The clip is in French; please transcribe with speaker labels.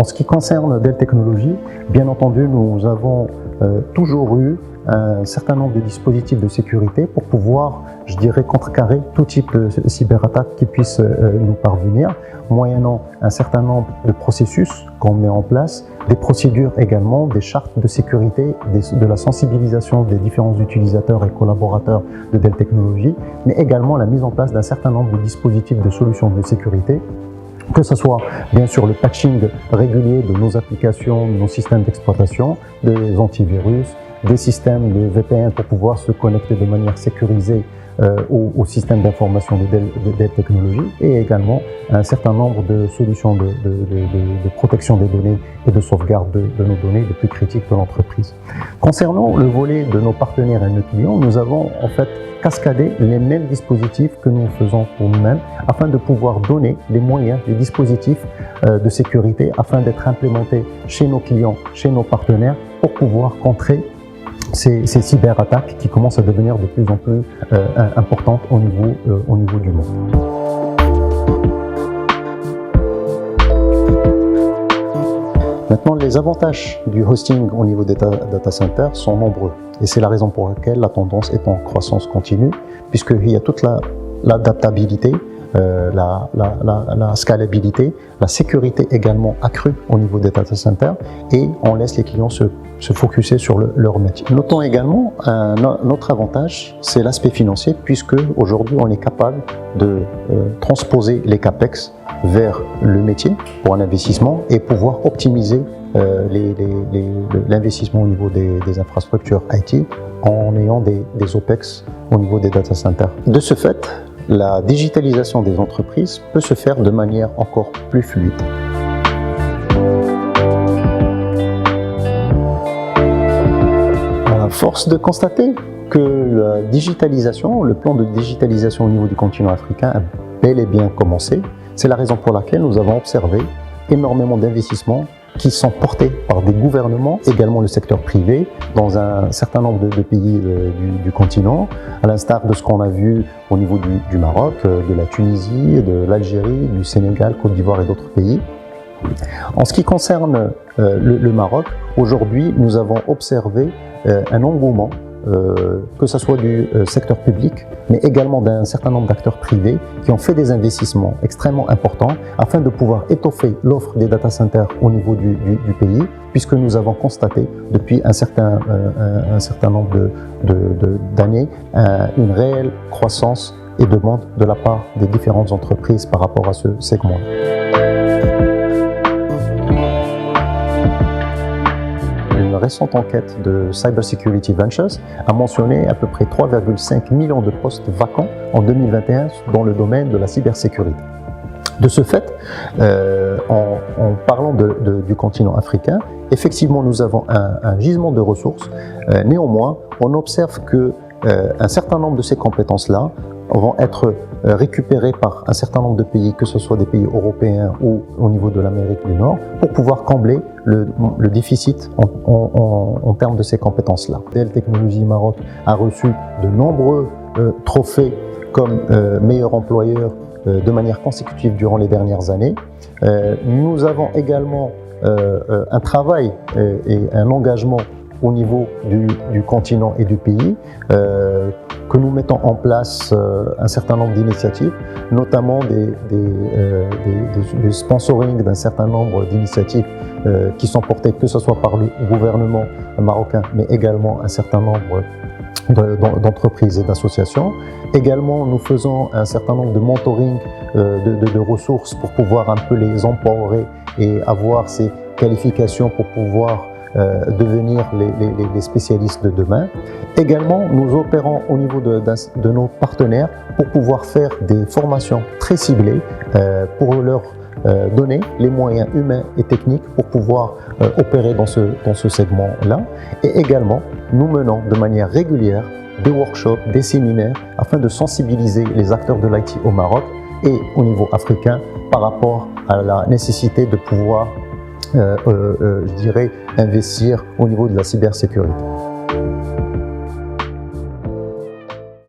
Speaker 1: En ce qui concerne Dell Technologies, bien entendu, nous avons toujours eu un certain nombre de dispositifs de sécurité pour pouvoir, je dirais, contrecarrer tout type de cyberattaque qui puisse nous parvenir, moyennant un certain nombre de processus qu'on met en place, des procédures également, des chartes de sécurité, de la sensibilisation des différents utilisateurs et collaborateurs de Dell Technologies, mais également la mise en place d'un certain nombre de dispositifs de solutions de sécurité, que ce soit bien sûr le patching régulier de nos applications, de nos systèmes d'exploitation, des antivirus, des systèmes de VPN pour pouvoir se connecter de manière sécurisée au système d'information de Dell Technologies, et également un certain nombre de solutions de protection des données et de sauvegarde de nos données les plus critiques de l'entreprise. Concernant le volet de nos partenaires et nos clients, nous avons en fait cascadé les mêmes dispositifs que nous faisons pour nous-mêmes afin de pouvoir donner les moyens, les dispositifs de sécurité afin d'être implémentés chez nos clients, chez nos partenaires pour pouvoir contrer ces cyberattaques qui commencent à devenir de plus en plus importantes au niveau du monde. Maintenant, les avantages du hosting au niveau des data centers sont nombreux. Et c'est la raison pour laquelle la tendance est en croissance continue, puisqu'il y a toute l'adaptabilité, la scalabilité, la sécurité également accrue au niveau des data centers, et on laisse les clients se focuser sur leur métier. Notons également un autre avantage, c'est l'aspect financier, puisque aujourd'hui on est capable de transposer les CAPEX vers le métier pour un investissement et pouvoir optimiser l'investissement au niveau des infrastructures IT en ayant des OPEX au niveau des data centers. De ce fait, la digitalisation des entreprises peut se faire de manière encore plus fluide. À force de constater que la digitalisation, le plan de digitalisation au niveau du continent africain a bel et bien commencé, c'est la raison pour laquelle nous avons observé énormément d'investissements qui sont portés par des gouvernements, également le secteur privé, dans un certain nombre de pays du continent, à l'instar de ce qu'on a vu au niveau du Maroc, de la Tunisie, de l'Algérie, du Sénégal, Côte d'Ivoire et d'autres pays. En ce qui concerne le Maroc, aujourd'hui, nous avons observé un engouement, que ce soit du secteur public, mais également d'un certain nombre d'acteurs privés qui ont fait des investissements extrêmement importants afin de pouvoir étoffer l'offre des data centers au niveau du pays, puisque nous avons constaté depuis un certain nombre d'années une réelle croissance et demande de la part des différentes entreprises par rapport à ce segment. Une récente enquête de Cybersecurity Ventures a mentionné à peu près 3,5 millions de postes vacants en 2021 dans le domaine de la cybersécurité. De ce fait, en parlant du continent africain, effectivement nous avons un gisement de ressources. Néanmoins, on observe que un certain nombre de ces compétences-là vont être récupérées par un certain nombre de pays, que ce soit des pays européens ou au niveau de l'Amérique du Nord, pour pouvoir combler le déficit en termes de ces compétences-là. Dell Technologies Maroc a reçu de nombreux trophées comme meilleur employeur de manière consécutive durant les dernières années. Nous avons également un travail et un engagement au niveau du continent et du pays, que nous mettons en place un certain nombre d'initiatives, notamment des sponsoring d'un certain nombre d'initiatives qui sont portées que ce soit par le gouvernement marocain, mais également un certain nombre d'entreprises et d'associations. Également, nous faisons un certain nombre de mentoring de ressources pour pouvoir un peu les empowerer et avoir ces qualifications pour pouvoir devenir les spécialistes de demain. Également, nous opérons au niveau de nos partenaires pour pouvoir faire des formations très ciblées pour leur donner les moyens humains et techniques pour pouvoir opérer dans ce segment-là. Et également, nous menons de manière régulière des workshops, des séminaires afin de sensibiliser les acteurs de l'IT au Maroc et au niveau africain par rapport à la nécessité de pouvoir je dirais, investir au niveau de la cybersécurité.